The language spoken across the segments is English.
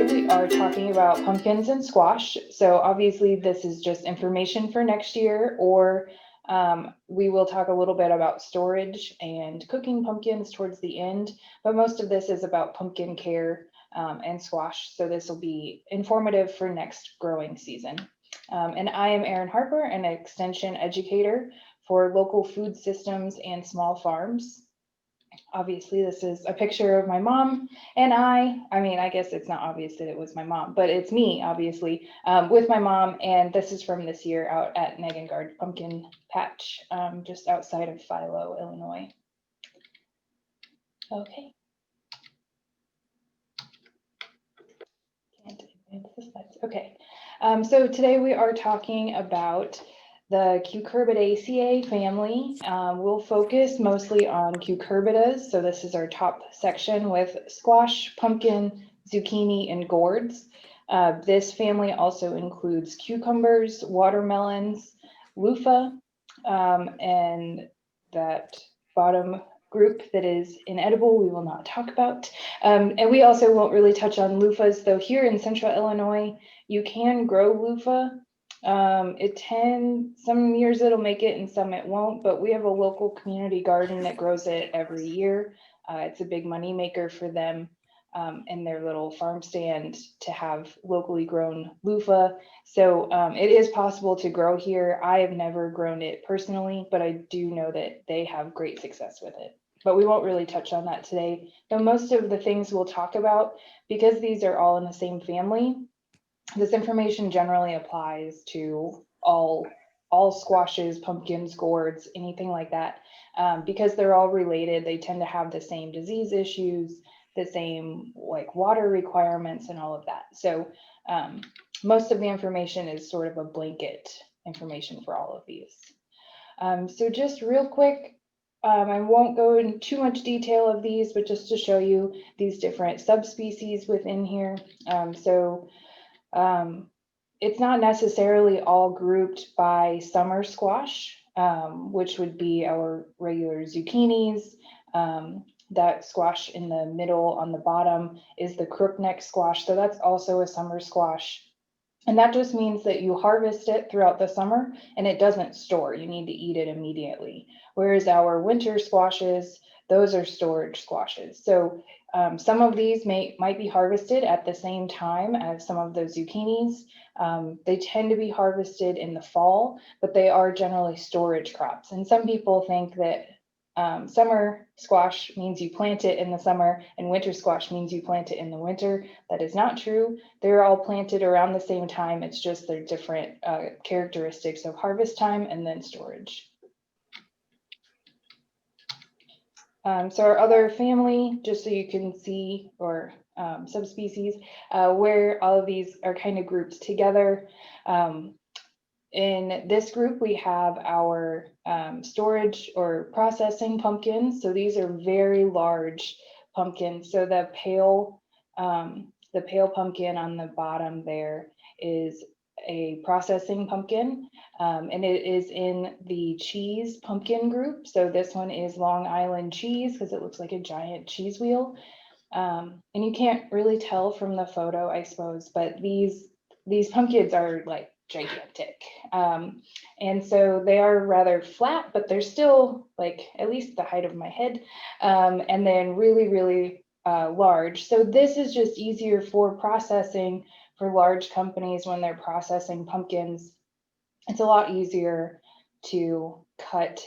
today we are talking about pumpkins and squash. So obviously this is just information for next year, or we will talk a little bit about storage and cooking pumpkins towards the end, but most of this is about pumpkin care and squash. So this will be informative for next growing season. And I am Erin Harper, an extension educator for local food systems and small farms. Obviously, this is a picture of my mom and I mean, I guess it's not obvious that it was my mom, but it's me, obviously, with my mom. And this is from this year out at Negangard Pumpkin Patch, just outside of Philo, Illinois. Okay. Okay. So today we are talking about the Cucurbidaceae family. We'll focus mostly on cucurbitas. So this is our top section with squash, pumpkin, zucchini, and gourds. This family also includes cucumbers, watermelons, loofah, and that bottom group that is inedible we will not talk about. And we also won't really touch on loofahs, though here in central Illinois, you can grow loofah. Some years it'll make it and some it won't, but we have a local community garden that grows it every year. It's a big money maker for them in their little farm stand to have locally grown loofah. So it is possible to grow here. I have never grown it personally, but I do know that they have great success with it. But we won't really touch on that today. Though most of the things we'll talk about, because these are all in the same family, this information generally applies to all squashes, pumpkins, gourds, anything like that. Because they're all related, they tend to have the same disease issues, the same like water requirements and all of that. So most of the information is sort of a blanket information for all of these. So just real quick, I won't go into too much detail of these, but just to show you these different subspecies within here. It's not necessarily all grouped by summer squash, which would be our regular zucchinis. That squash in the middle on the bottom is the crookneck squash. So that's also a summer squash. And that just means that you harvest it throughout the summer and it doesn't store. You need to eat it immediately. Whereas our winter squashes, those are storage squashes. So some of these might be harvested at the same time as some of those zucchinis. They tend to be harvested in the fall, but they are generally storage crops. And some people think that summer squash means you plant it in the summer and winter squash means you plant it in the winter. That is not true. They're all planted around the same time. It's just their different characteristics of harvest time and then storage. So our other family, just so you can see, or subspecies, where all of these are kind of grouped together. In this group, we have our storage or processing pumpkins. So these are very large pumpkins. So the pale pumpkin on the bottom there is a processing pumpkin, and it is in the cheese pumpkin group. So this one is Long Island cheese because it looks like a giant cheese wheel. And you can't really tell from the photo, I suppose, but these pumpkins are like gigantic. And so they are rather flat, but they're still like at least the height of my head, and then really, really large. So this is just easier for processing for large companies when they're processing pumpkins. It's a lot easier to cut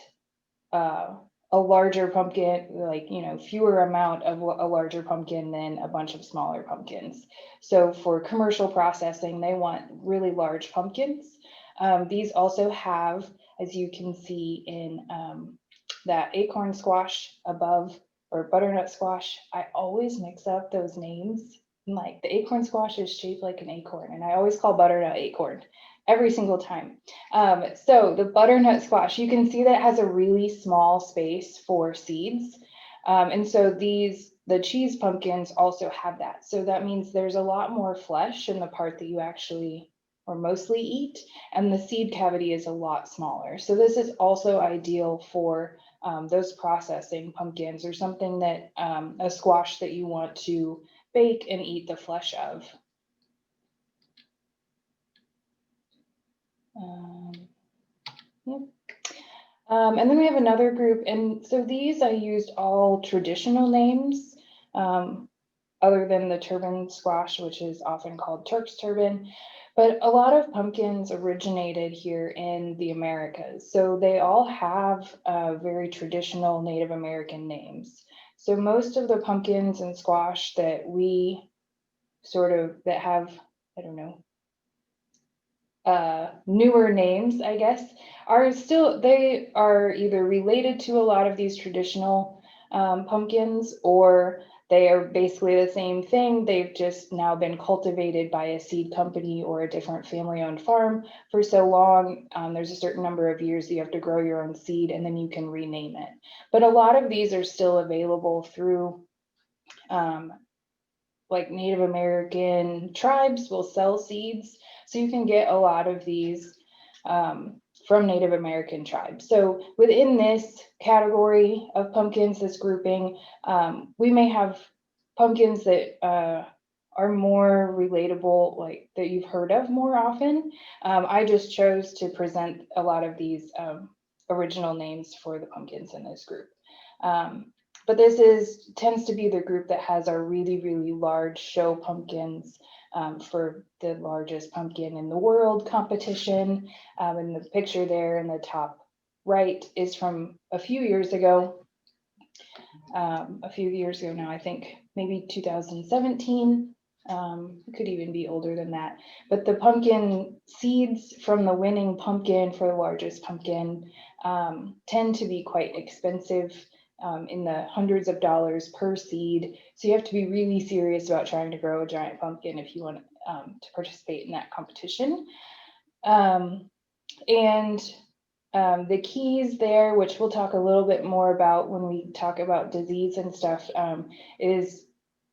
a larger pumpkin, like, fewer amount of a larger pumpkin than a bunch of smaller pumpkins. So for commercial processing, they want really large pumpkins. These also have, as you can see in that acorn squash above, or butternut squash, I always mix up those names. Like the acorn squash is shaped like an acorn, and I always call butternut acorn every single time. So the butternut squash, you can see that has a really small space for seeds. And so the cheese pumpkins also have that. So that means there's a lot more flesh in the part that you actually or mostly eat, and the seed cavity is a lot smaller. So this is also ideal for those processing pumpkins, or something that a squash that you want to bake and eat the flesh of. And then we have another group, and so these I used all traditional names, other than the turban squash, which is often called Turk's turban. But a lot of pumpkins originated here in the Americas, so they all have very traditional Native American names. So most of the pumpkins and squash that we that have, I don't know, newer names, I guess, they are either related to a lot of these traditional pumpkins, or they are basically the same thing. They've just now been cultivated by a seed company or a different family-owned farm for so long. There's a certain number of years you have to grow your own seed, and then you can rename it. But a lot of these are still available through like Native American tribes will sell seeds. So you can get a lot of these from Native American tribes. So within this category of pumpkins, this grouping, we may have pumpkins that are more relatable, like that you've heard of more often. I just chose to present a lot of these original names for the pumpkins in this group. But this tends to be the group that has our really, really large show pumpkins for the largest pumpkin in the world competition. And the picture there in the top right is from a few years ago now, I think maybe 2017. It could even be older than that. But the pumpkin seeds from the winning pumpkin for the largest pumpkin tend to be quite expensive. In the hundreds of dollars per seed. So you have to be really serious about trying to grow a giant pumpkin if you want to participate in that competition. And the keys there, which we'll talk a little bit more about when we talk about disease and stuff, is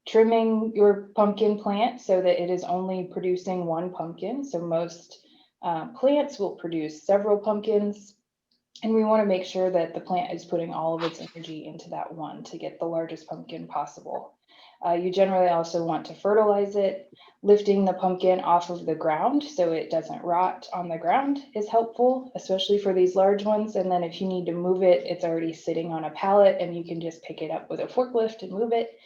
trimming your pumpkin plant so that it is only producing one pumpkin. So most plants will produce several pumpkins. And we want to make sure that the plant is putting all of its energy into that one to get the largest pumpkin possible. You generally also want to fertilize it. Lifting the pumpkin off of the ground so it doesn't rot on the ground is helpful, especially for these large ones. And then if you need to move it, it's already sitting on a pallet and you can just pick it up with a forklift and move it.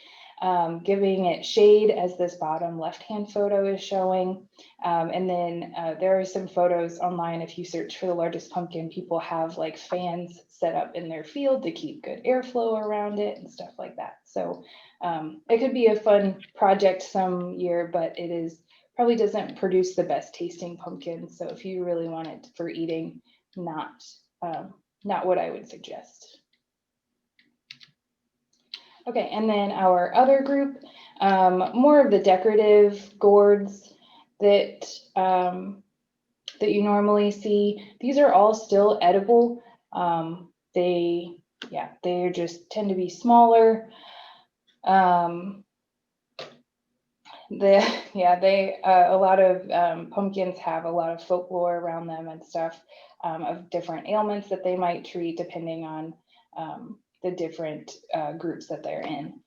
Giving it shade, as this bottom left-hand photo is showing. And then there are some photos online. If you search for the largest pumpkin, people have like fans set up in their field to keep good airflow around it and stuff like that. So it could be a fun project some year, but it probably doesn't produce the best tasting pumpkin. So if you really want it for eating, not what I would suggest. Okay, and then our other group, more of the decorative gourds that you normally see. These are all still edible. They just tend to be smaller. A lot of pumpkins have a lot of folklore around them and stuff of different ailments that they might treat depending on the different groups that they're in.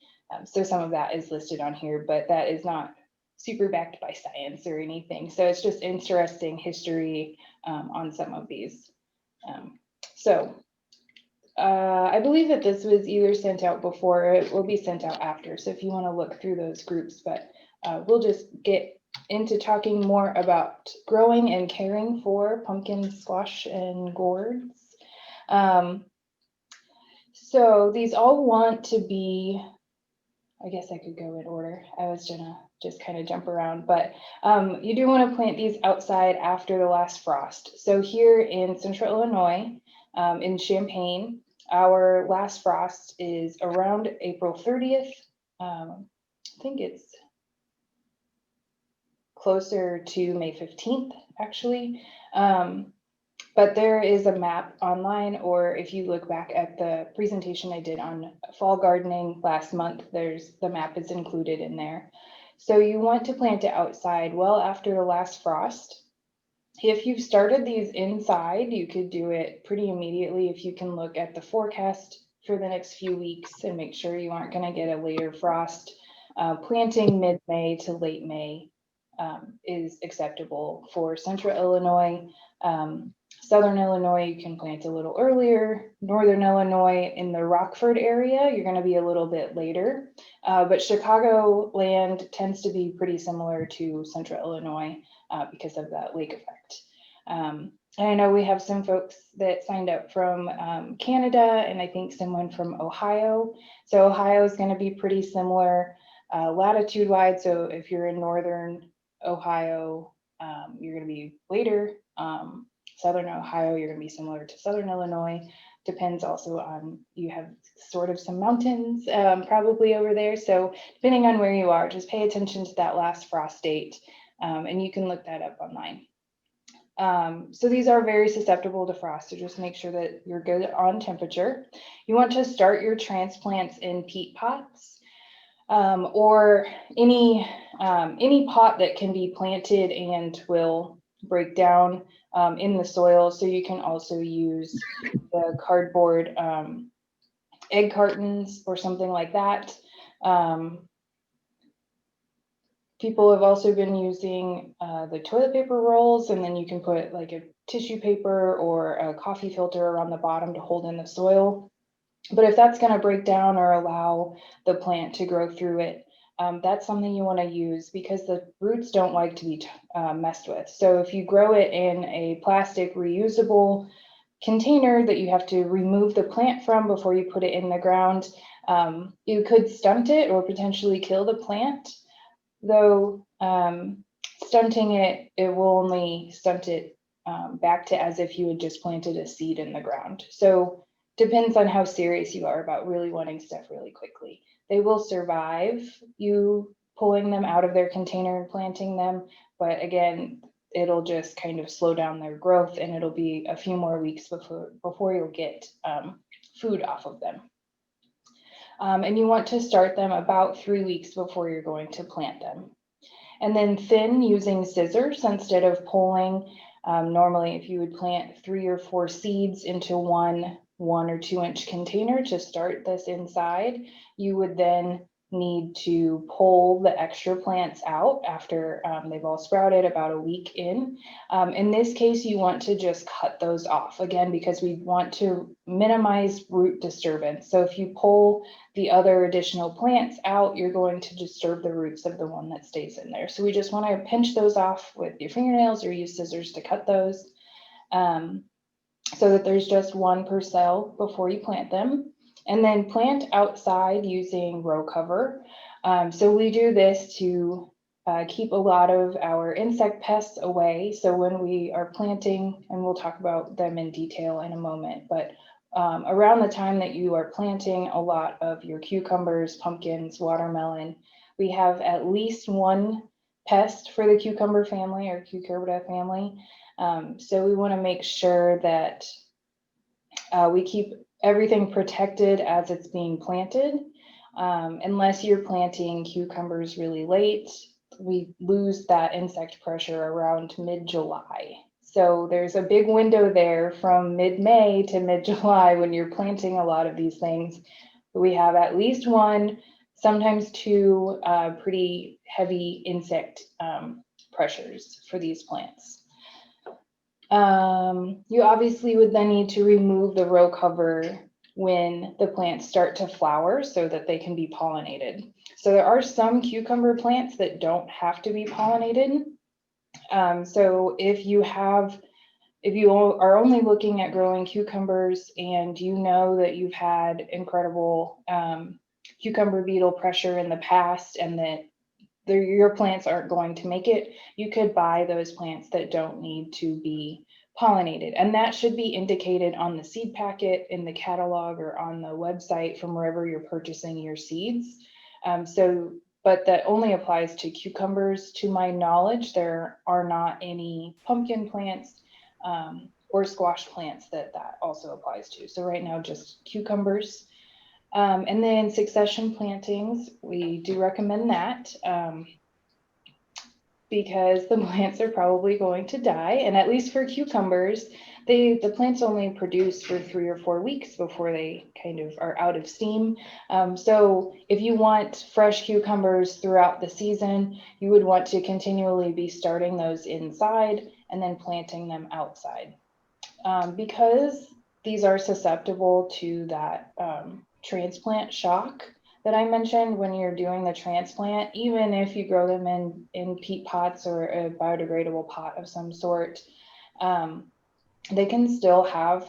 So some of that is listed on here, but that is not super backed by science or anything. So it's just interesting history on some of these. I believe that this was either sent out before or it will be sent out after. So if you want to look through those groups, but we'll just get into talking more about growing and caring for pumpkin, squash, and gourds. So these all want to be, I guess I could go in order. I was gonna just kind of jump around, but you do want to plant these outside after the last frost. So here in Central Illinois, in Champaign, our last frost is around April 30th. I think it's closer to May 15th, actually. But there is a map online, or if you look back at the presentation I did on fall gardening last month, the map is included in there. So you want to plant it outside well after the last frost. If you've started these inside, you could do it pretty immediately if you can look at the forecast for the next few weeks and make sure you aren't going to get a later frost. Planting mid-May to late May is acceptable. For Central Illinois, Southern Illinois, you can plant a little earlier. Northern Illinois, in the Rockford area, you're going to be a little bit later. But Chicago land tends to be pretty similar to Central Illinois because of that lake effect. And I know we have some folks that signed up from Canada, and I think someone from Ohio. So Ohio is going to be pretty similar latitude-wise. So if you're in northern Ohio, you're going to be later. Southern Ohio, you're going to be similar to Southern Illinois. Depends also on, you have sort of some mountains probably over there. So depending on where you are, just pay attention to that last frost date, and you can look that up online. So these are very susceptible to frost, so just make sure that you're good on temperature. You want to start your transplants in peat pots, or any pot that can be planted and will break down in the soil. So you can also use the cardboard egg cartons or something like that. People have also been using the toilet paper rolls, and then you can put like a tissue paper or a coffee filter around the bottom to hold in the soil. But if that's going to break down or allow the plant to grow through it, that's something you want to use, because the roots don't like to be messed with. So if you grow it in a plastic reusable container that you have to remove the plant from before you put it in the ground, you could stunt it or potentially kill the plant. Though stunting it will only stunt it back to as if you had just planted a seed in the ground. So depends on how serious you are about really wanting stuff really quickly. They will survive you pulling them out of their container and planting them, but again, it'll just kind of slow down their growth, and it'll be a few more weeks before you'll get food off of them. And you want to start them about 3 weeks before you're going to plant them. And then thin using scissors instead of pulling. Normally, if you would plant 3 or 4 seeds into one 1 or 2 inch container to start this inside, you would then need to pull the extra plants out after they've all sprouted about a week in. In this case, you want to just cut those off, again, because we want to minimize root disturbance. So if you pull the other additional plants out, you're going to disturb the roots of the one that stays in there. So we just want to pinch those off with your fingernails or use scissors to cut those, so that there's just one per cell before you plant them. And then plant outside using row cover. So we do this to keep a lot of our insect pests away. So when we are planting, and we'll talk about them in detail in a moment, but around the time that you are planting a lot of your cucumbers, pumpkins, watermelon, we have at least one pest for the cucumber family or cucurbita family. So we want to make sure that we keep everything protected as it's being planted. Unless you're planting cucumbers really late, we lose that insect pressure around mid-July. So there's a big window there from mid-May to mid-July when you're planting a lot of these things. We have at least one, sometimes 2 pretty heavy insect pressures for these plants. You obviously would then need to remove the row cover when the plants start to flower so that they can be pollinated. So there are some cucumber plants that don't have to be pollinated. So if you are only looking at growing cucumbers and you know that you've had incredible cucumber beetle pressure in the past and that your plants aren't going to make it, you could buy those plants that don't need to be pollinated. And that should be indicated on the seed packet, in the catalog, or on the website from wherever you're purchasing your seeds. But that only applies to cucumbers. To my knowledge, there are not any pumpkin plants or squash plants that also applies to. So right now, just cucumbers. And then succession plantings, we do recommend that. because the plants are probably going to die. And at least for cucumbers, the plants only produce for 3 or 4 weeks before they kind of are out of steam. So if you want fresh cucumbers throughout the season, you would want to continually be starting those inside and then planting them outside. Because these are susceptible to that transplant shock that I mentioned when you're doing the transplant, even if you grow them in peat pots or a biodegradable pot of some sort, they can still have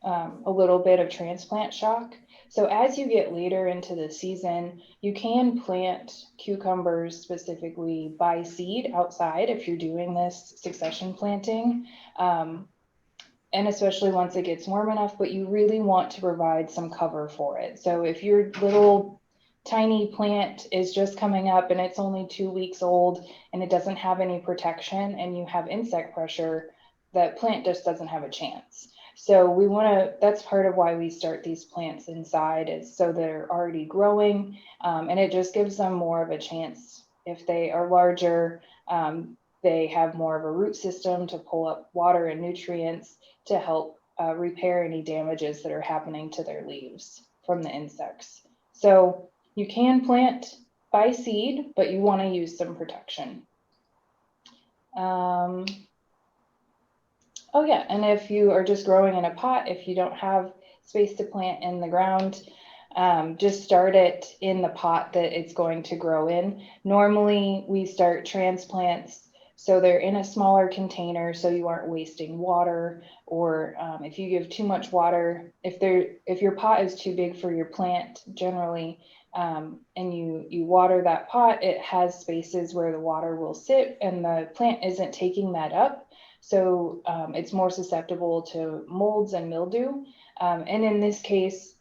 a little bit of transplant shock. So as you get later into the season, you can plant cucumbers specifically by seed outside if you're doing this succession planting. And especially once it gets warm enough, but you really want to provide some cover for it. So if your little tiny plant is just coming up and it's only 2 weeks old and it doesn't have any protection and you have insect pressure, that plant just doesn't have a chance. So we want to, that's part of why we start these plants inside, is so they're already growing, and it just gives them more of a chance. If they are larger, they have more of a root system to pull up water and nutrients to help repair any damages that are happening to their leaves from the insects. So you can plant by seed, but you want to use some protection. Oh yeah, and if you are just growing in a pot, if you don't have space to plant in the ground, just start it in the pot that it's going to grow in. Normally we start transplants so they're in a smaller container so you aren't wasting water, or if you give too much water, if your pot is too big for your plant generally, and you water that pot, it has spaces where the water will sit and the plant isn't taking that up. So it's more susceptible to molds and mildew. And in this case,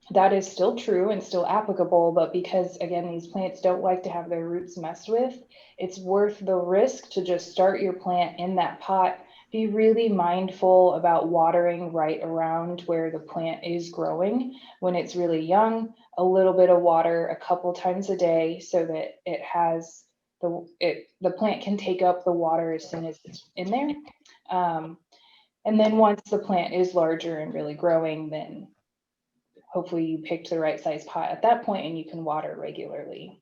that is still true and still applicable, but because again, these plants don't like to have their roots messed with, it's worth the risk to just start your plant in that pot. Be really mindful about watering right around where the plant is growing when it's really young, a little bit of water a couple times a day so that it has the plant can take up the water as soon as it's in there. And then once the plant is larger and really growing, then hopefully you picked the right size pot at that point and you can water regularly.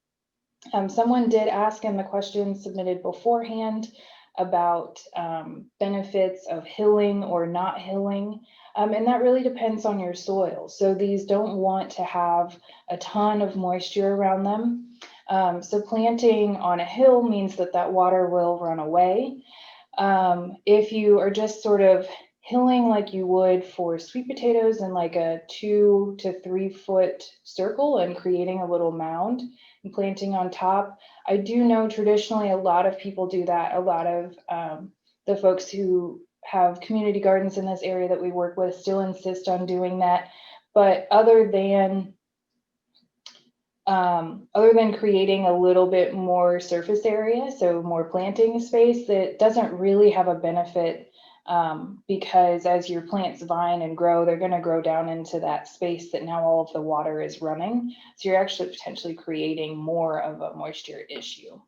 Someone did ask in the questions submitted beforehand about benefits of hilling or not hilling. And that really depends on your soil. So these don't want to have a ton of moisture around them. So planting on a hill means that that water will run away. If you are just sort of hilling like you would for sweet potatoes in like a 2 to 3 foot circle and creating a little mound and planting on top, I do know traditionally a lot of people do that. A lot of the folks who have community gardens in this area that we work with still insist on doing that. But other than creating a little bit more surface area, so more planting space, that doesn't really have a benefit, because as your plants vine and grow, they're going to grow down into that space that now all of the water is running. So you're actually potentially creating more of a moisture issue.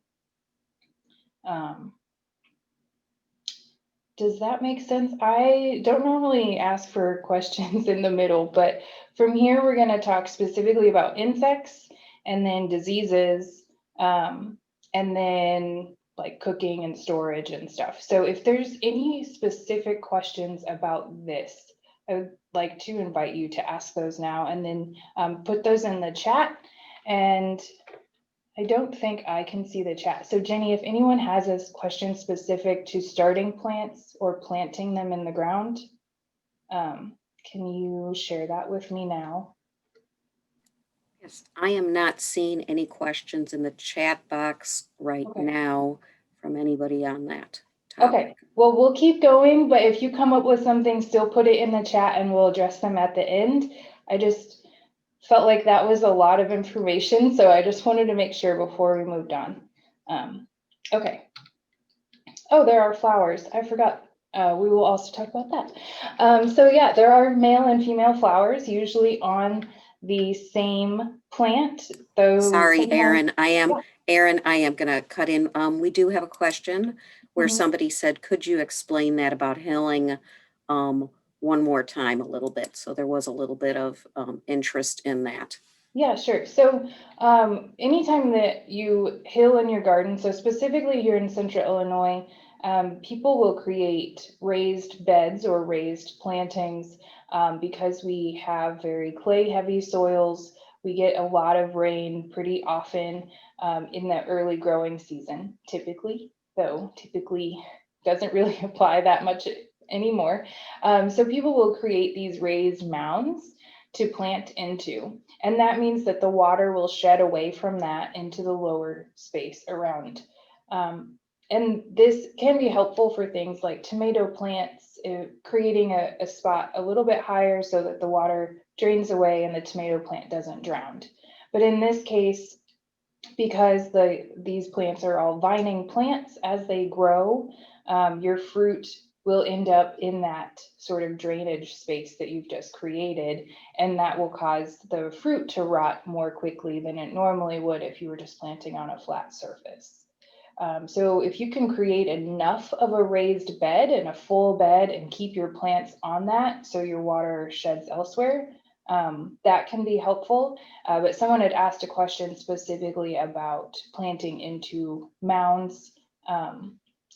Does that make sense? I don't normally ask for questions in the middle, but from here we're going to talk specifically about insects and then diseases, and then like cooking and storage and stuff. So if there's any specific questions about this, I would like to invite you to ask those now, and then put those in the chat. And I don't think I can see the chat. So Jenny, if anyone has a question specific to starting plants or planting them in the ground, can you share that with me now? Yes, I am not seeing any questions in the chat box right now from anybody on that topic. Okay, well, we'll keep going, but if you come up with something, still put it in the chat and we'll address them at the end. I just felt like that was a lot of information, so I just wanted to make sure before we moved on. Okay. Oh, there are flowers. I forgot. We will also talk about that. So yeah, there are male and female flowers, usually on the same plant. Though sorry, Erin, I am Erin, I am going to cut in. We do have a question where Mhm. somebody said, could you explain that about hilling one more time a little bit? So there was a little bit of interest in that. Yeah, sure. So anytime that you hill in your garden, so specifically here in Central Illinois, people will create raised beds or raised plantings because we have very clay heavy soils. We get a lot of rain pretty often in the early growing season, typically, though typically doesn't really apply that much anymore. So people will create these raised mounds to plant into. And that means that the water will shed away from that into the lower space around. And this can be helpful for things like tomato plants, creating a spot a little bit higher so that the water drains away and the tomato plant doesn't drown. But in this case, because these plants are all vining plants, as they grow, your fruit will end up in that sort of drainage space that you've just created, and that will cause the fruit to rot more quickly than it normally would if you were just planting on a flat surface. So if you can create enough of a raised bed and a full bed and keep your plants on that so your water sheds elsewhere, that can be helpful. But someone had asked a question specifically about planting into mounds,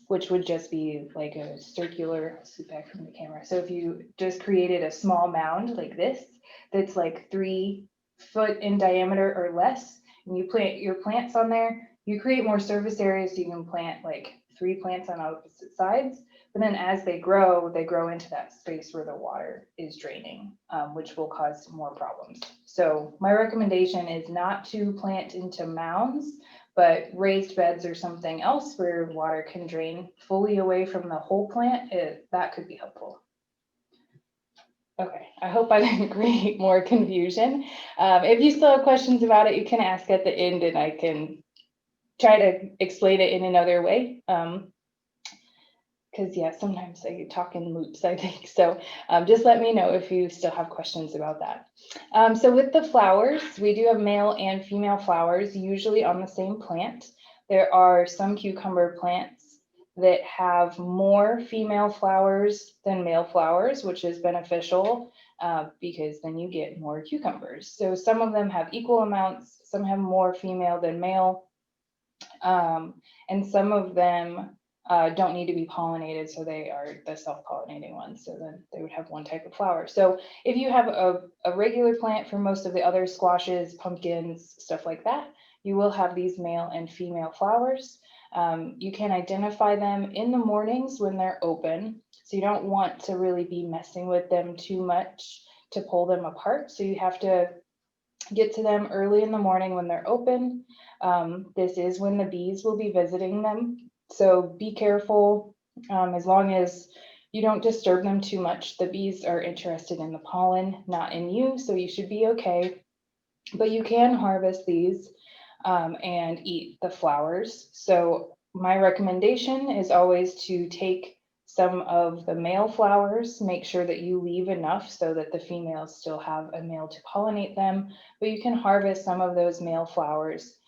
which would just be like a circular, let's see back from the camera. So if you just created a small mound like this, that's like 3 foot in diameter or less, and you plant your plants on there, you create more surface area so you can plant like 3 plants on opposite sides. But then as they grow into that space where the water is draining, which will cause more problems. So my recommendation is not to plant into mounds, but raised beds or something else where water can drain fully away from the whole plant. That could be helpful. Okay, I hope I didn't create more confusion. If you still have questions about it, you can ask at the end and I can try to explain it in another way. Because yeah, sometimes I talk in loops, I think. So just let me know if you still have questions about that. So with the flowers, we do have male and female flowers, usually on the same plant. There are some cucumber plants that have more female flowers than male flowers, which is beneficial because then you get more cucumbers. So some of them have equal amounts, some have more female than male, and some of them don't need to be pollinated, so they are the self-pollinating ones. So then they would have one type of flower. So if you have a regular plant for most of the other squashes, pumpkins, stuff like that, you will have these male and female flowers. You can identify them in the mornings when they're open. So you don't want to really be messing with them too much to pull them apart. So you have to get to them early in the morning when they're open. This is when the bees will be visiting them. So be careful as long as you don't disturb them too much. The bees are interested in the pollen, not in you, so you should be okay. But you can harvest these and eat the flowers. So my recommendation is always to take some of the male flowers, make sure that you leave enough so that the females still have a male to pollinate them, but you can harvest some of those male flowers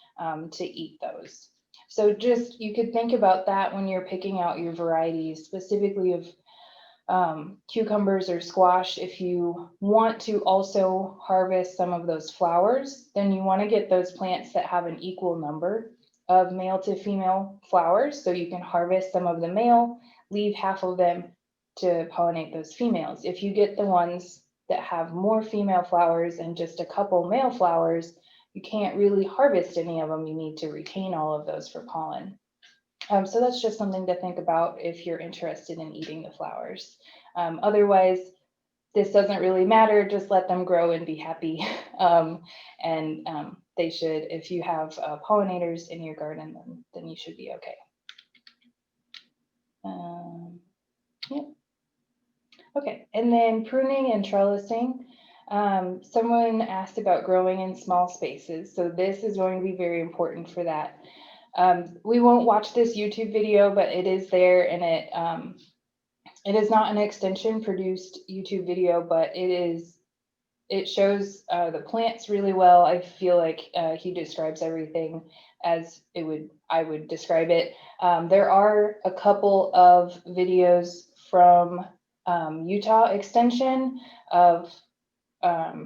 to eat those. So just, you could think about that when you're picking out your varieties, specifically of cucumbers or squash. If you want to also harvest some of those flowers, then you want to get those plants that have an equal number of male to female flowers. So you can harvest some of the male, leave half of them to pollinate those females. If you get the ones that have more female flowers and just a couple male flowers, you can't really harvest any of them. You need to retain all of those for pollen. So that's just something to think about if you're interested in eating the flowers. Otherwise, this doesn't really matter. Just let them grow and be happy. They should, if you have pollinators in your garden, then you should be okay. Yeah. Okay, and then pruning and trellising. Someone asked about growing in small spaces. So this is going to be very important for that. We won't watch this YouTube video, but it is there, and it is not an extension produced YouTube video, but it shows the plants really well. I feel like he describes everything as I would describe it. There are a couple of videos from Utah Extension of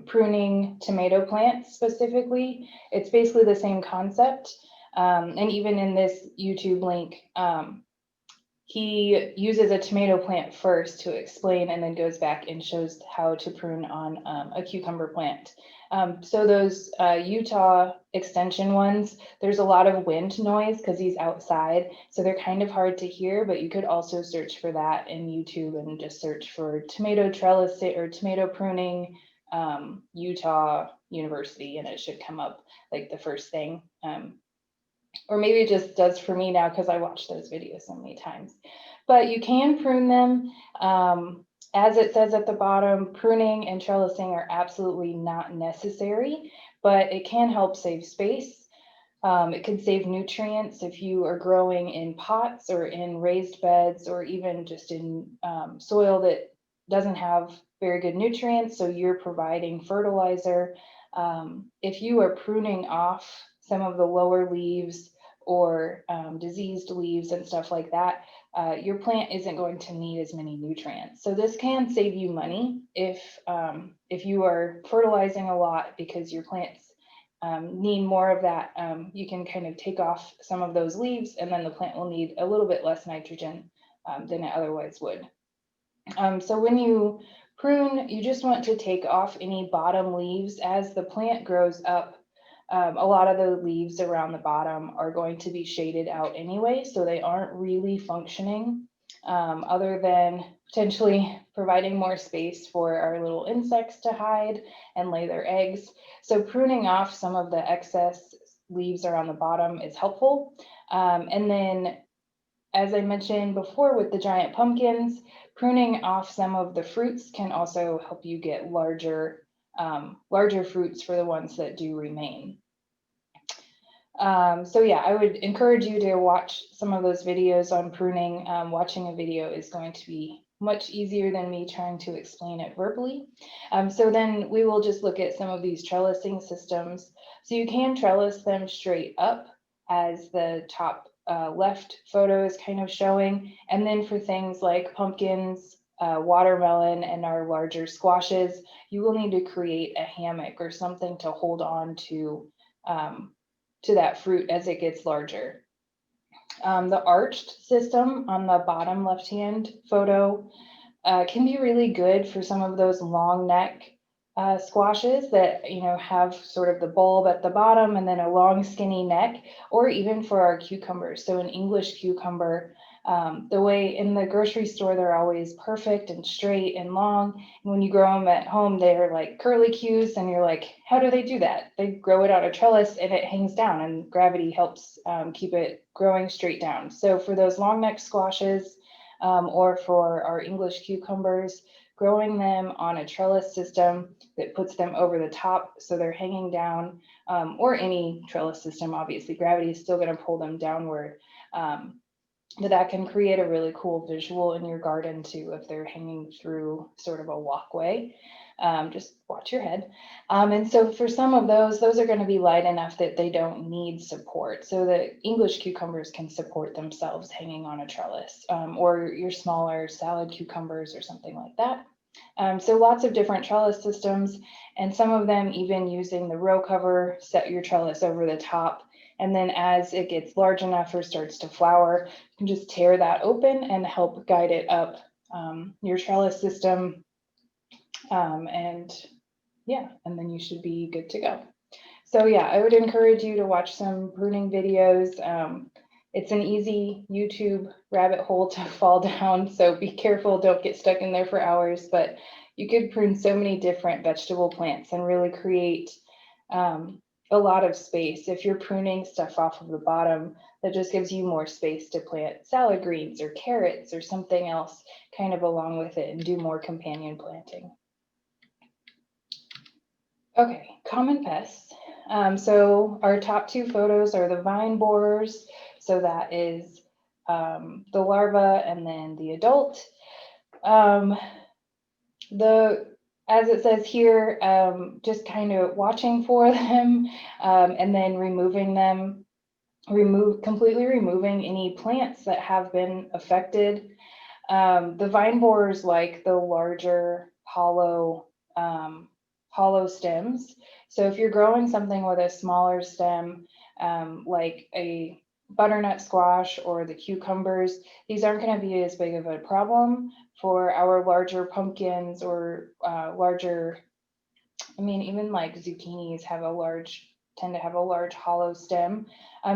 pruning tomato plants specifically. It's basically the same concept. And even in this YouTube link, he uses a tomato plant first to explain and then goes back and shows how to prune on a cucumber plant. So those Utah Extension ones, there's a lot of wind noise because he's outside. So they're kind of hard to hear, but you could also search for that in YouTube and just search for tomato trellising or tomato pruning Utah University, and it should come up like the first thing. Or maybe it just does for me now because I watched those videos so many times. But you can prune them. As it says at the bottom, pruning and trellising are absolutely not necessary, but it can help save space. It could save nutrients if you are growing in pots or in raised beds or even just in soil that doesn't have very good nutrients, so you're providing fertilizer. If you are pruning off some of the lower leaves or diseased leaves and stuff like that, your plant isn't going to need as many nutrients. So this can save you money if you are fertilizing a lot because your plants need more of that. You can kind of take off some of those leaves, and then the plant will need a little bit less nitrogen than it otherwise would. So when you prune, you just want to take off any bottom leaves. As the plant grows up, a lot of the leaves around the bottom are going to be shaded out anyway, so they aren't really functioning other than potentially providing more space for our little insects to hide and lay their eggs. So pruning off some of the excess leaves around the bottom is helpful. And then, as I mentioned before with the giant pumpkins, pruning off some of the fruits can also help you get larger fruits for the ones that do remain. So yeah, I would encourage you to watch some of those videos on pruning. Watching a video is going to be much easier than me trying to explain it verbally. So then we will just look at some of these trellising systems. So you can trellis them straight up, as the top left photo is kind of showing. And then for things like pumpkins, watermelon, and our larger squashes, you will need to create a hammock or something to hold on to that fruit as it gets larger. The arched system on the bottom left-hand photo can be really good for some of those long neck squashes that have sort of the bulb at the bottom and then a long skinny neck, or even for our cucumbers. So an English cucumber, the way in the grocery store, they're always perfect and straight and long. And when you grow them at home, they're like curly cues, and you're like, how do they do that? They grow it out of trellis and it hangs down, and gravity helps keep it growing straight down. So for those long neck squashes, or for our English cucumbers, growing them on a trellis system that puts them over the top so they're hanging down, or any trellis system, obviously gravity is still going to pull them downward. But that can create a really cool visual in your garden too, if they're hanging through sort of a walkway. Just watch your head. And so for some of those are going to be light enough that they don't need support. So the English cucumbers can support themselves hanging on a trellis, or your smaller salad cucumbers or something like that. So lots of different trellis systems, and some of them even using the row cover, set your trellis over the top. And then as it gets large enough or starts to flower, you can just tear that open and help guide it up your trellis system. And then you should be good to go. So yeah, I would encourage you to watch some pruning videos. It's an easy YouTube rabbit hole to fall down, so be careful, don't get stuck in there for hours. But you could prune so many different vegetable plants and really create a lot of space. If you're pruning stuff off of the bottom, that just gives you more space to plant salad greens or carrots or something else kind of along with it and do more companion planting. Okay, common pests. So our top two photos are the vine borers. So that is the larva and then the adult. As it says here, just kind of watching for them and then removing them completely removing any plants that have been affected. The vine borers like the larger hollow stems. So if you're growing something with a smaller stem, like a butternut squash or the cucumbers, these aren't going to be as big of a problem. For our larger pumpkins or larger, I mean, even like zucchinis tend to have a large hollow stem.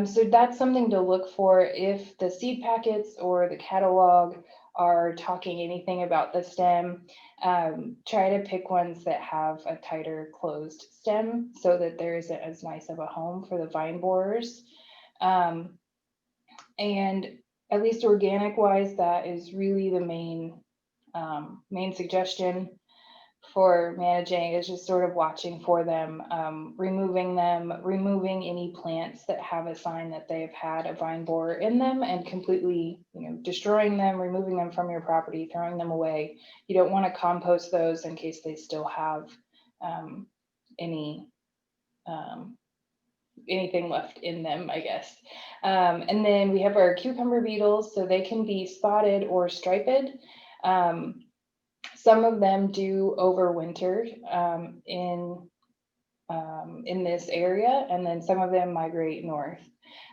So that's something to look for if the seed packets or the catalog are talking anything about the stem. Try to pick ones that have a tighter closed stem so that there isn't as nice of a home for the vine borers. And at least organic wise, that is really the main suggestion for managing, is just sort of watching for them, removing any plants that have a sign that they've had a vine borer in them, and completely, destroying them, removing them from your property, throwing them away. You don't want to compost those in case they still have any anything left in them, I guess. And then we have our cucumber beetles, so they can be spotted or striped. Some of them do overwinter in this area, and then some of them migrate north.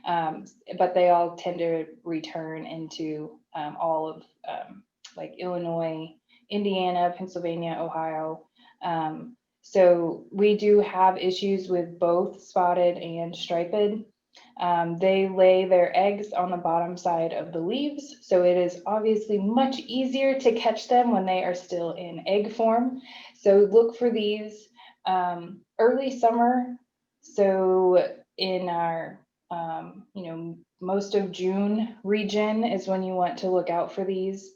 But they all tend to return into all of like Illinois, Indiana, Pennsylvania, Ohio. So we do have issues with both spotted and striped. They lay their eggs on the bottom side of the leaves, so it is obviously much easier to catch them when they are still in egg form. So look for these early summer. So in our, most of June region is when you want to look out for these.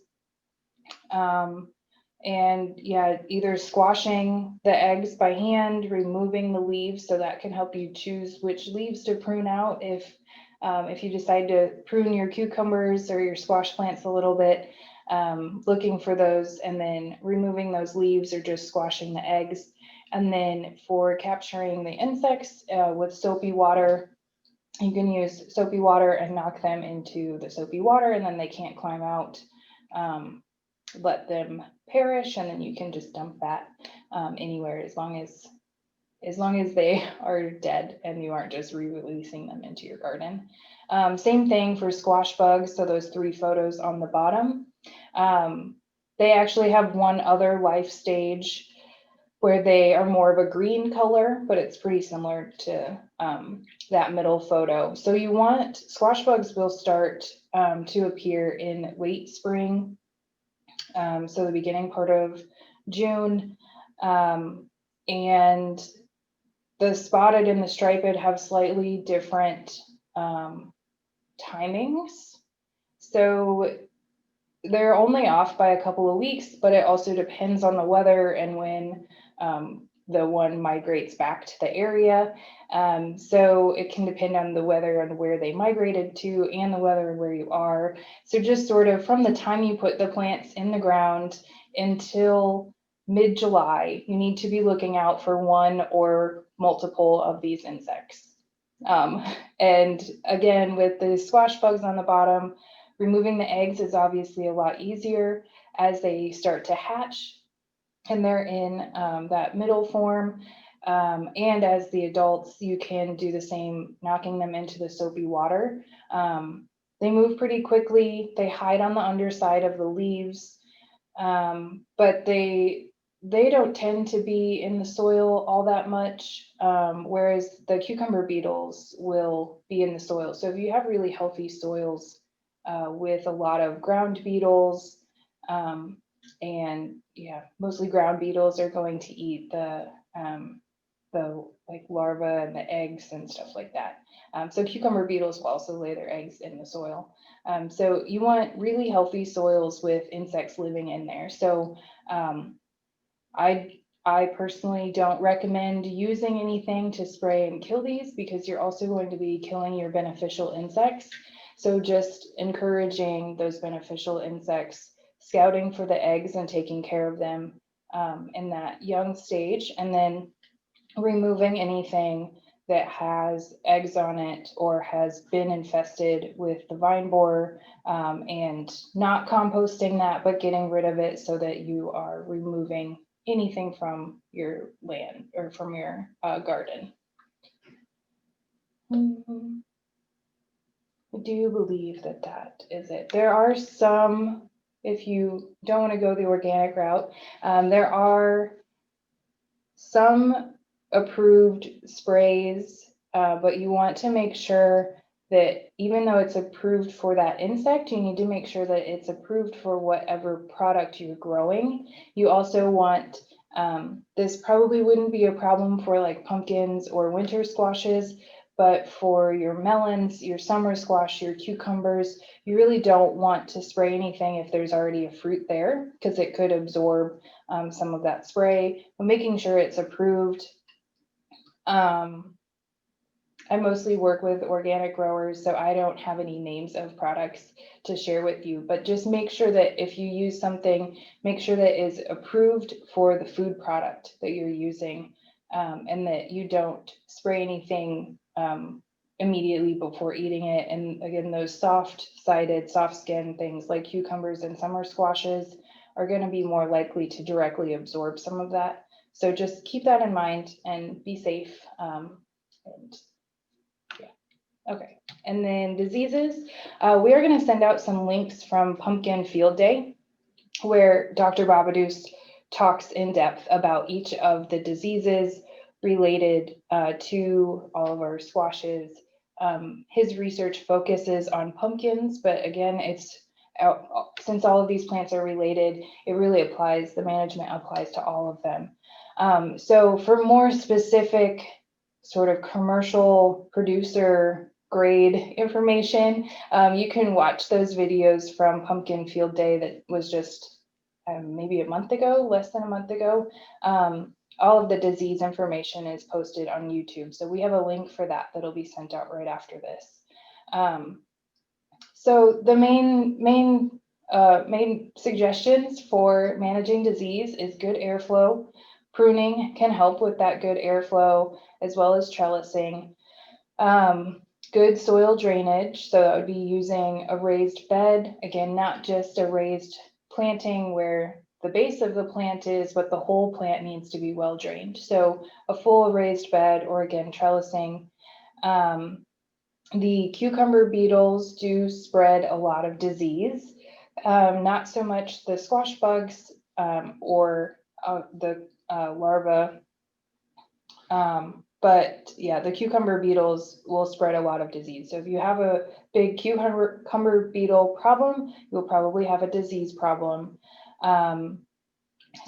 And yeah, either squashing the eggs by hand, removing the leaves, so that can help you choose which leaves to prune out if you decide to prune your cucumbers or your squash plants a little bit, looking for those and then removing those leaves or just squashing the eggs. And then for capturing the insects with soapy water, you can use soapy water and knock them into the soapy water, and then they can't climb out. Let them perish, and then you can just dump that anywhere as long as they are dead and you aren't just re-releasing them into your garden. Same thing for squash bugs. So those 3 photos on the bottom, they actually have one other life stage where they are more of a green color, but it's pretty similar to that middle photo. So squash bugs will start to appear in late spring, so the beginning part of June, and the spotted and the striped have slightly different timings. So they're only off by a couple of weeks, but it also depends on the weather and when the one migrates back to the area. So it can depend on the weather and where they migrated to, and the weather and where you are. So just sort of from the time you put the plants in the ground until mid-July, you need to be looking out for one or multiple of these insects. And again, with the squash bugs on the bottom, removing the eggs is obviously a lot easier as they start to hatch and they're in that middle form. And as the adults, you can do the same, knocking them into the soapy water. They move pretty quickly. They hide on the underside of the leaves, but they don't tend to be in the soil all that much, whereas the cucumber beetles will be in the soil. So if you have really healthy soils with a lot of ground beetles, and yeah, mostly ground beetles are going to eat the like larvae and the eggs and stuff like that. So cucumber beetles will also lay their eggs in the soil. So you want really healthy soils with insects living in there. So I personally don't recommend using anything to spray and kill these, because you're also going to be killing your beneficial insects. So just encouraging those beneficial insects, scouting for the eggs and taking care of them in that young stage, and then removing anything that has eggs on it or has been infested with the vine borer, and not composting that, but getting rid of it so that you are removing anything from your land or from your garden. Do you believe that that is it? There are some, if you don't want to go the organic route, there are some approved sprays, but you want to make sure that even though it's approved for that insect, you need to make sure that it's approved for whatever product you're growing. You also want, this probably wouldn't be a problem for like pumpkins or winter squashes, but for your melons, your summer squash, your cucumbers, you really don't want to spray anything if there's already a fruit there, because it could absorb some of that spray, but making sure it's approved. I mostly work with organic growers, so I don't have any names of products to share with you, but just make sure that if you use something, make sure that is approved for the food product that you're using, and that you don't spray anything immediately before eating it. And again, those soft-sided, soft-skinned things like cucumbers and summer squashes are going to be more likely to directly absorb some of that. So just keep that in mind and be safe. And yeah, okay. And then diseases, we are going to send out some links from Pumpkin Field Day, where Dr. Babadous talks in depth about each of the diseases related to all of our squashes. His research focuses on pumpkins, but again, it's since all of these plants are related, it really applies, the management applies to all of them. So for more specific sort of commercial producer grade information, you can watch those videos from Pumpkin Field Day that was just maybe a month ago, less than a month ago. All of the disease information is posted on YouTube. So we have a link for that that'll be sent out right after this. So the main suggestions for managing disease is good airflow. Pruning can help with that good airflow, as well as trellising. Good soil drainage, so that would be using a raised bed. Again, not just a raised planting where the base of the plant is, but the whole plant needs to be well drained. So a full raised bed, or again, trellising. The cucumber beetles do spread a lot of disease, not so much the squash bugs or the larvae, but yeah, the cucumber beetles will spread a lot of disease. So if you have a big cucumber beetle problem, you'll probably have a disease problem.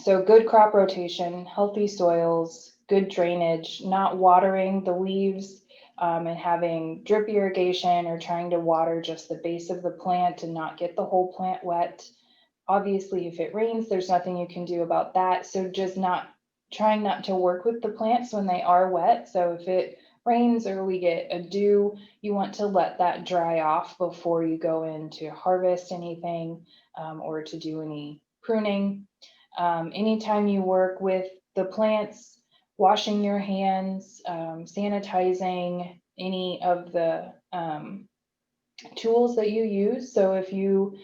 So good crop rotation, healthy soils, good drainage, not watering the leaves and having drip irrigation or trying to water just the base of the plant and not get the whole plant wet. Obviously, if it rains, there's nothing you can do about that. So just trying not to work with the plants when they are wet. So if it rains or we get a dew, you want to let that dry off before you go in to harvest anything or to do any pruning. Anytime you work with the plants, washing your hands, sanitizing any of the tools that you use. So if you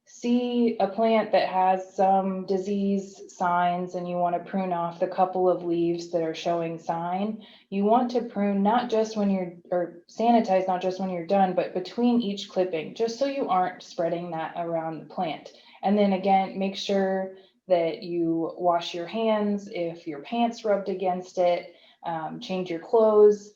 see a plant that has some disease signs and you want to prune off the couple of leaves that are showing sign, you want to prune not just when you're, or sanitize not just when you're done, but between each clipping, just so you aren't spreading that around the plant. And then again, make sure that you wash your hands if your pants rubbed against it, change your clothes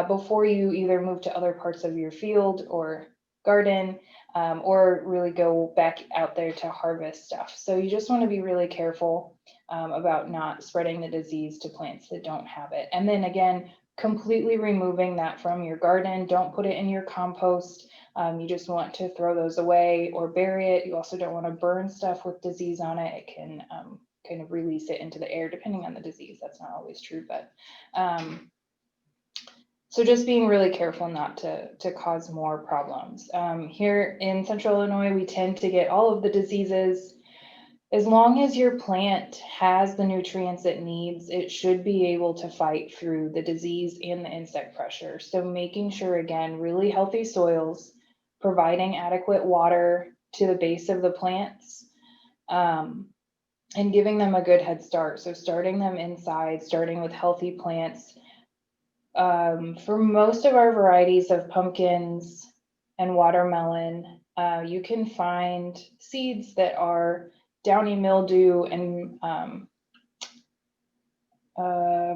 before you either move to other parts of your field or garden, or really go back out there to harvest stuff. So you just want to be really careful about not spreading the disease to plants that don't have it. And then again, completely removing that from your garden. Don't put it in your compost. You just want to throw those away or bury it. You also don't want to burn stuff with disease on it. It can kind of release it into the air, depending on the disease. That's not always true, but so just being really careful not to cause more problems. Here in Central Illinois, we tend to get all of the diseases as long as your plant has the nutrients it needs, it should be able to fight through the disease and the insect pressure. So making sure, again, really healthy soils, providing adequate water to the base of the plants, and giving them a good head start. So starting them inside, starting with healthy plants. For most of our varieties of pumpkins and watermelon, you can find seeds that are downy mildew and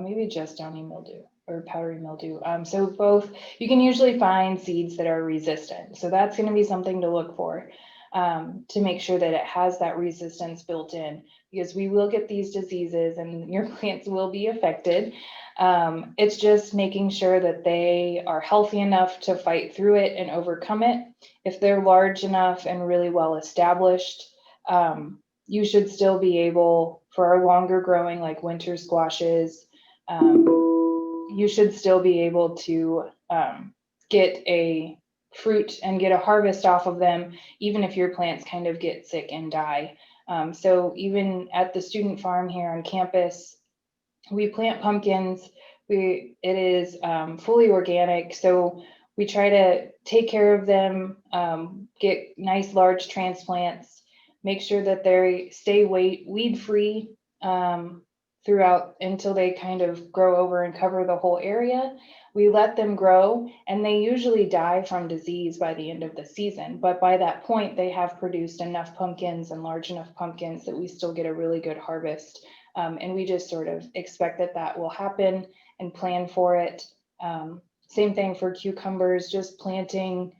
maybe just downy mildew or powdery mildew. So both, you can usually find seeds that are resistant. So that's going to be something to look for, to make sure that it has that resistance built in, because we will get these diseases and your plants will be affected. It's just making sure that they are healthy enough to fight through it and overcome it. If they're large enough and really well established, you should still be able, for our longer growing like winter squashes, you should still be able to get a fruit and get a harvest off of them, even if your plants kind of get sick and die. So even at the student farm here on campus, we plant pumpkins. It is fully organic, so we try to take care of them, get nice large transplants, make sure that they stay weed free throughout until they kind of grow over and cover the whole area. We let them grow, and they usually die from disease by the end of the season. But by that point, they have produced enough pumpkins and large enough pumpkins that we still get a really good harvest. And we just sort of expect that that will happen and plan for it. Same thing for cucumbers, just planting,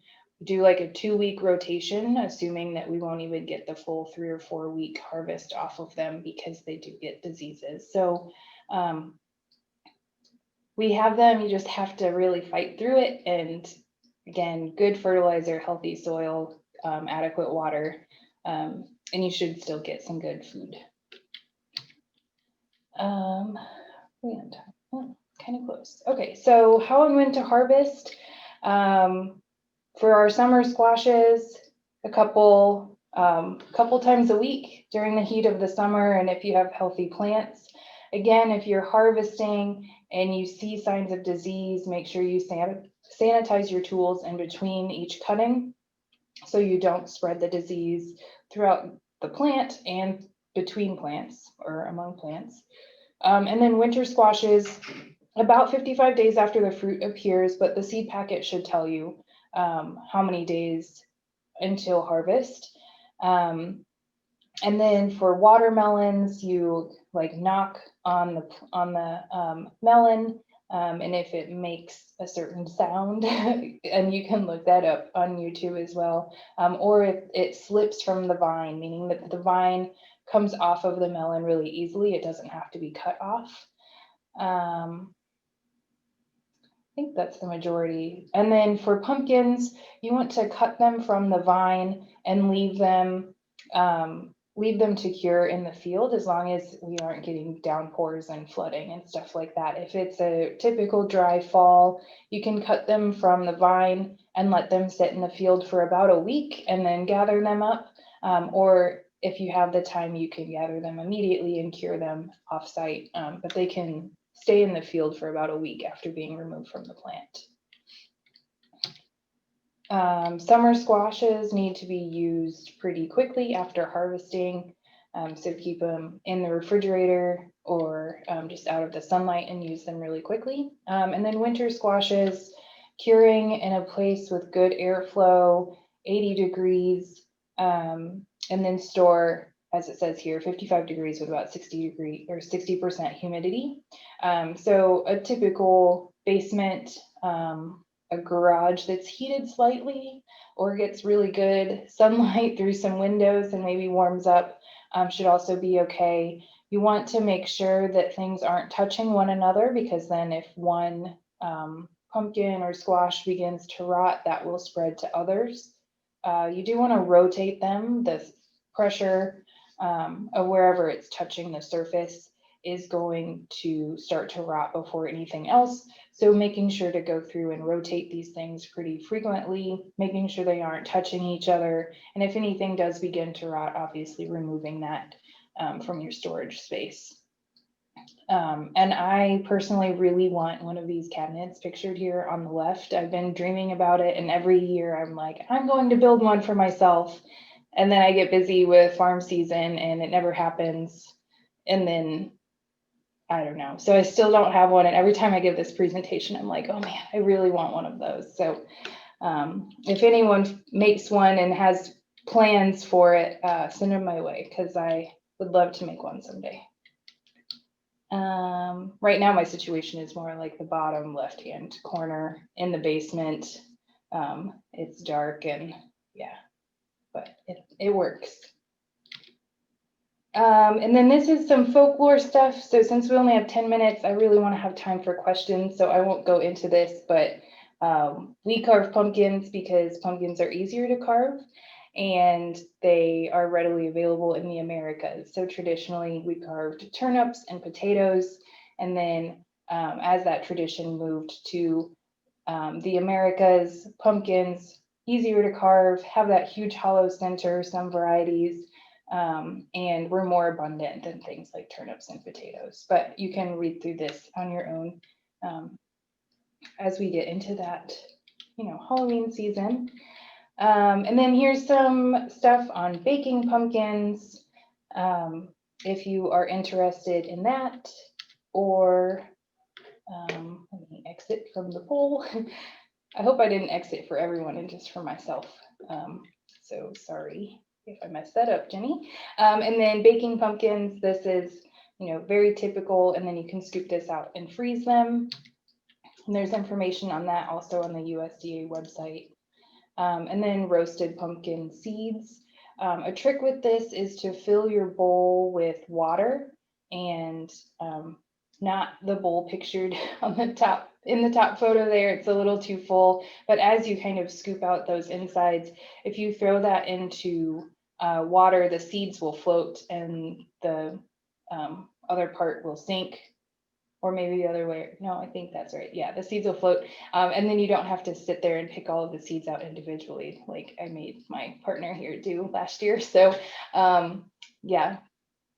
do like a 2-week rotation, assuming that we won't even get the full 3 or 4 week harvest off of them because they do get diseases. So we have them, you just have to really fight through it. And again, good fertilizer, healthy soil, adequate water, and you should still get some good food. Kind of close. Okay, so how I'm going to harvest. For our summer squashes, a couple times a week during the heat of the summer, and if you have healthy plants. Again, if you're harvesting and you see signs of disease, make sure you sanitize your tools in between each cutting so you don't spread the disease throughout the plant and between plants or among plants. And then winter squashes, about 55 days after the fruit appears, but the seed packet should tell you how many days until harvest. And then for watermelons, you like knock on the melon, and if it makes a certain sound, and you can look that up on YouTube as well, or if it slips from the vine, meaning that the vine comes off of the melon really easily, it doesn't have to be cut off. I think that's the majority. And then for pumpkins, you want to cut them from the vine and leave them to cure in the field, as long as we aren't getting downpours and flooding and stuff like that. If it's a typical dry fall, you can cut them from the vine and let them sit in the field for about a week and then gather them up. Or if you have the time, you can gather them immediately and cure them offsite, but they can stay in the field for about a week after being removed from the plant. Summer squashes need to be used pretty quickly after harvesting, so keep them in the refrigerator or just out of the sunlight and use them really quickly. And then winter squashes, curing in a place with good airflow, 80 degrees, and then store, as it says here, 55 degrees with about 60% humidity. So a typical basement, a garage that's heated slightly or gets really good sunlight through some windows and maybe warms up, should also be okay. You want to make sure that things aren't touching one another, because then if one pumpkin or squash begins to rot, that will spread to others. You do want to rotate them, the pressure of wherever it's touching the surface is going to start to rot before anything else. So making sure to go through and rotate these things pretty frequently, making sure they aren't touching each other. And if anything does begin to rot, obviously removing that from your storage space. And I personally really want one of these cabinets pictured here on the left. I've been dreaming about it, and every year I'm like, I'm going to build one for myself. And then I get busy with farm season and it never happens. And then I don't know. So I still don't have one. And every time I give this presentation, I'm like, oh man, I really want one of those. So if anyone makes one and has plans for it, send them my way, because I would love to make one someday. Right now my situation is more like the bottom left-hand corner in the basement. It's dark and yeah, but it works. And then this is some folklore stuff. So since we only have 10 minutes, I really want to have time for questions. So I won't go into this, but we carve pumpkins because pumpkins are easier to carve and they are readily available in the Americas. So traditionally we carved turnips and potatoes. And then as that tradition moved to the Americas, pumpkins, easier to carve, have that huge hollow center, some varieties, and we're more abundant than things like turnips and potatoes. But you can read through this on your own as we get into that, Halloween season. And then here's some stuff on baking pumpkins, if you are interested in that, or let me exit from the poll. I hope I didn't exit for everyone and just for myself. So sorry if I messed that up, Jenny. And then baking pumpkins, this is, very typical, and then you can scoop this out and freeze them. And there's information on that also on the USDA website. And then roasted pumpkin seeds. A trick with this is to fill your bowl with water and not the bowl pictured on the top, in the top photo there. It's a little too full, but as you kind of scoop out those insides, if you throw that into water, the seeds will float and the other part will sink. Or maybe the other way. No, I think that's right. Yeah, the seeds will float. And then you don't have to sit there and pick all of the seeds out individually, like I made my partner here do last year. So yeah,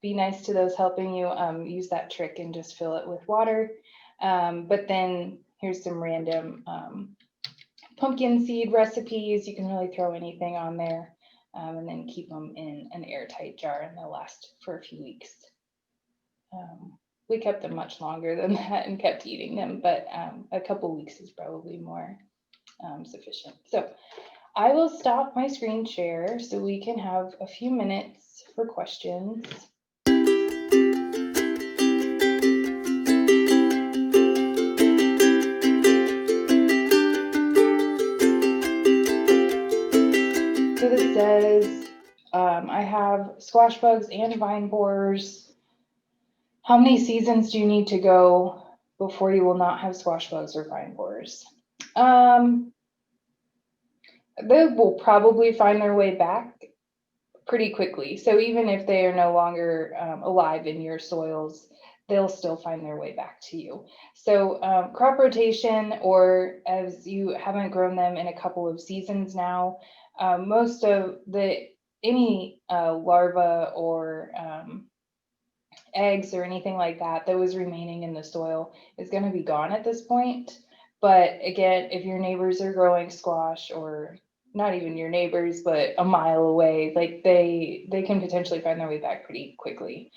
be nice to those helping you. Use that trick and just fill it with water. But then here's some random pumpkin seed recipes. You can really throw anything on there and then keep them in an airtight jar and they'll last for a few weeks. We kept them much longer than that and kept eating them, but a couple weeks is probably more sufficient. So I will stop my screen share so we can have a few minutes for questions. So this says, I have squash bugs and vine borers. How many seasons do you need to go before you will not have squash bugs or vine borers? They will probably find their way back pretty quickly. So even if they are no longer alive in your soils, they'll still find their way back to you. So crop rotation, or as you haven't grown them in a couple of seasons now, most of any larva or eggs or anything like that was remaining in the soil is going to be gone at this point. But again, if your neighbors are growing squash, or not even your neighbors, but a mile away, like they can potentially find their way back pretty quickly.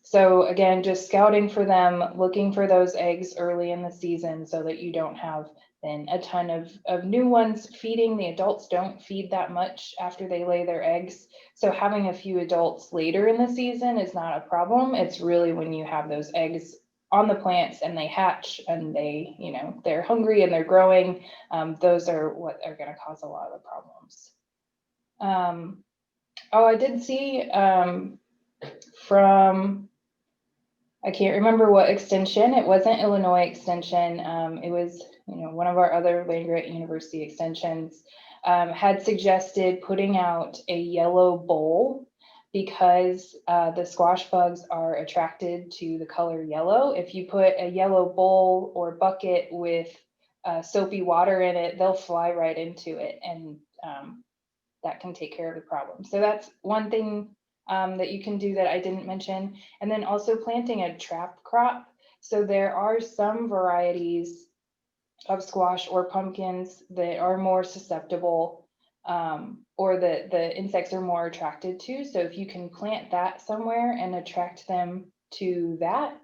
So again, just scouting for them, looking for those eggs early in the season so that you don't have then a ton of new ones feeding. The adults don't feed that much after they lay their eggs. So having a few adults later in the season is not a problem. It's really when you have those eggs on the plants and they hatch and they're hungry and they're growing. Those are what are going to cause a lot of the problems. I did see from, I can't remember what extension. It wasn't Illinois extension. It was, one of our other land grant university extensions had suggested putting out a yellow bowl because the squash bugs are attracted to the color yellow. If you put a yellow bowl or bucket with soapy water in it, they'll fly right into it, and that can take care of the problem. So that's one thing that you can do that I didn't mention. And then also planting a trap crop. So there are some varieties of squash or pumpkins that are more susceptible, or that the insects are more attracted to. So if you can plant that somewhere and attract them to that,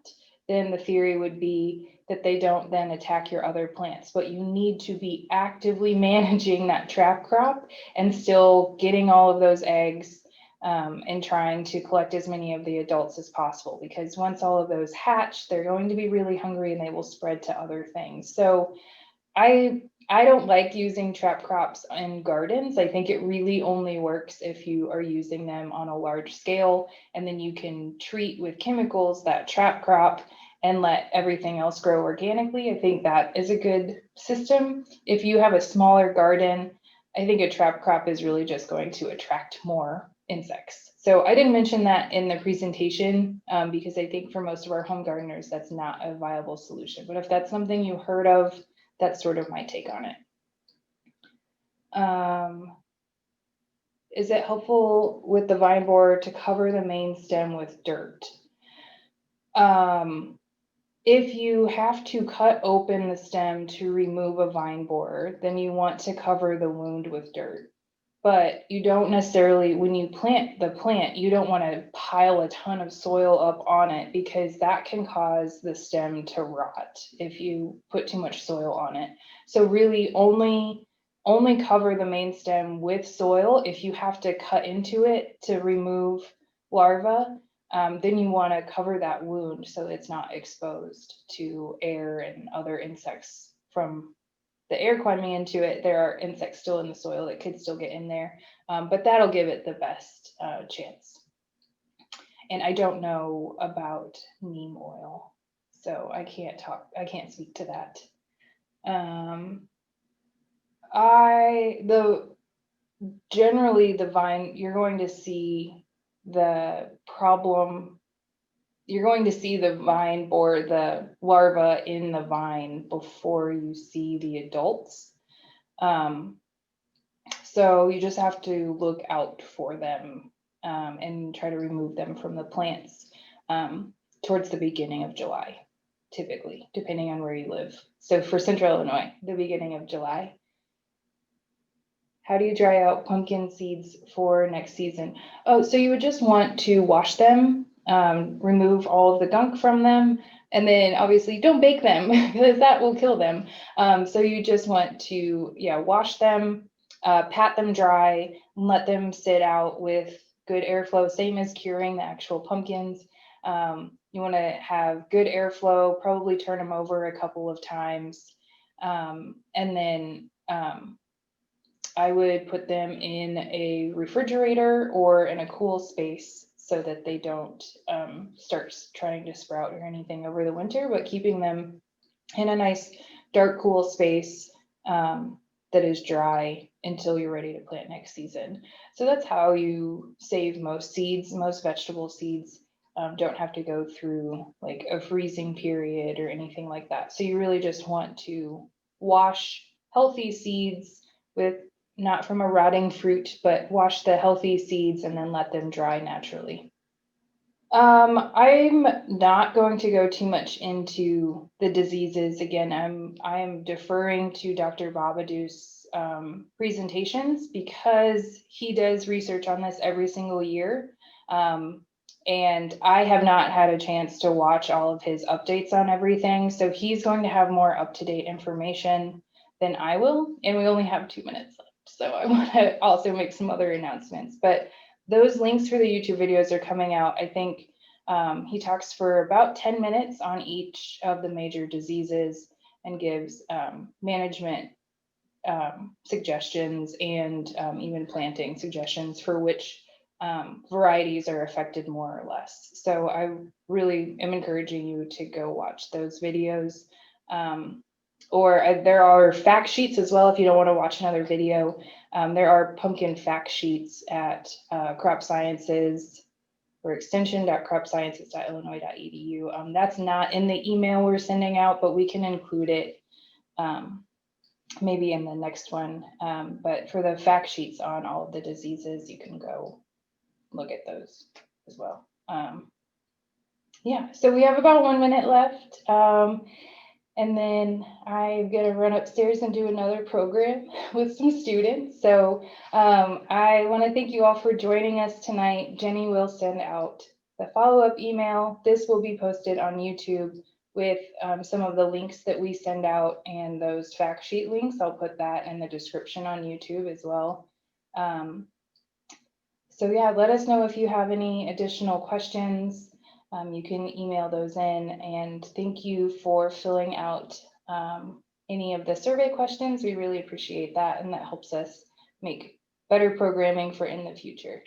then the theory would be that they don't then attack your other plants. But you need to be actively managing that trap crop and still getting all of those eggs, and trying to collect as many of the adults as possible, because once all of those hatch, they're going to be really hungry and they will spread to other things. So I don't like using trap crops in gardens. I think it really only works if you are using them on a large scale, and then you can treat with chemicals that trap crop and let everything else grow organically. I think that is a good system. If you have a smaller garden, I think a trap crop is really just going to attract more insects. So I didn't mention that in the presentation, because I think for most of our home gardeners, that's not a viable solution. But if that's something you heard of, that's sort of my take on it. Is it helpful with the vine borer to cover the main stem with dirt? If you have to cut open the stem to remove a vine borer, then you want to cover the wound with dirt. But you don't necessarily, when you plant the plant, you don't want to pile a ton of soil up on it, because that can cause the stem to rot if you put too much soil on it. So really only cover the main stem with soil. If you have to cut into it to remove larvae, then you want to cover that wound so it's not exposed to air and other insects. From the air climbing into it, there are insects still in the soil that could still get in there, but that'll give it the best chance. And I don't know about neem oil, so I can't speak to that. Generally the vine, you're going to see the problem. You're going to see the vine or the larva in the vine before you see the adults. So you just have to look out for them, and try to remove them from the plants towards the beginning of July, typically, depending on where you live. So for Central Illinois, the beginning of July. How do you dry out pumpkin seeds for next season? Oh, so you would just want to wash them, remove all of the gunk from them, and then obviously don't bake them because that will kill them. So you just want to, wash them, pat them dry, and let them sit out with good airflow, same as curing the actual pumpkins. You want to have good airflow, probably turn them over a couple of times, and then I would put them in a refrigerator or in a cool space so that they don't start trying to sprout or anything over the winter, but keeping them in a nice dark, cool space that is dry until you're ready to plant next season. So that's how you save most seeds. Most vegetable seeds don't have to go through like a freezing period or anything like that. So you really just want to wash healthy seeds with, not from a rotting fruit, but wash the healthy seeds and then let them dry naturally. I'm not going to go too much into the diseases. Again, I am deferring to Dr. Babadou's presentations because he does research on this every single year. And I have not had a chance to watch all of his updates on everything. So he's going to have more up-to-date information than I will. And we only have 2 minutes left. So I want to also make some other announcements. But those links for the YouTube videos are coming out. I think he talks for about 10 minutes on each of the major diseases and gives management suggestions and even planting suggestions for which varieties are affected more or less. So I really am encouraging you to go watch those videos. or there are fact sheets as well. If you don't want to watch another video, there are pumpkin fact sheets at Crop Sciences or extension.cropsciences.illinois.edu. That's not in the email we're sending out, but we can include it maybe in the next one. But for the fact sheets on all of the diseases, you can go look at those as well. Yeah, so we have about 1 minute left. And then I'm gonna run upstairs and do another program with some students. So I wanna thank you all for joining us tonight. Jenny will send out the follow-up email. This will be posted on YouTube with some of the links that we send out and those fact sheet links. I'll put that in the description on YouTube as well. So yeah, let us know if you have any additional questions. You can email those in, and thank you for filling out any of the survey questions. We really appreciate that, and that helps us make better programming for in the future.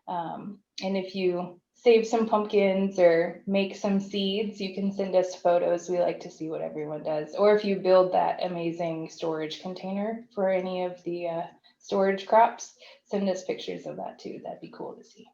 And if you save some pumpkins or make some seeds, you can send us photos. We like to see what everyone does. Or if you build that amazing storage container for any of the storage crops, send us pictures of that too. That'd be cool to see.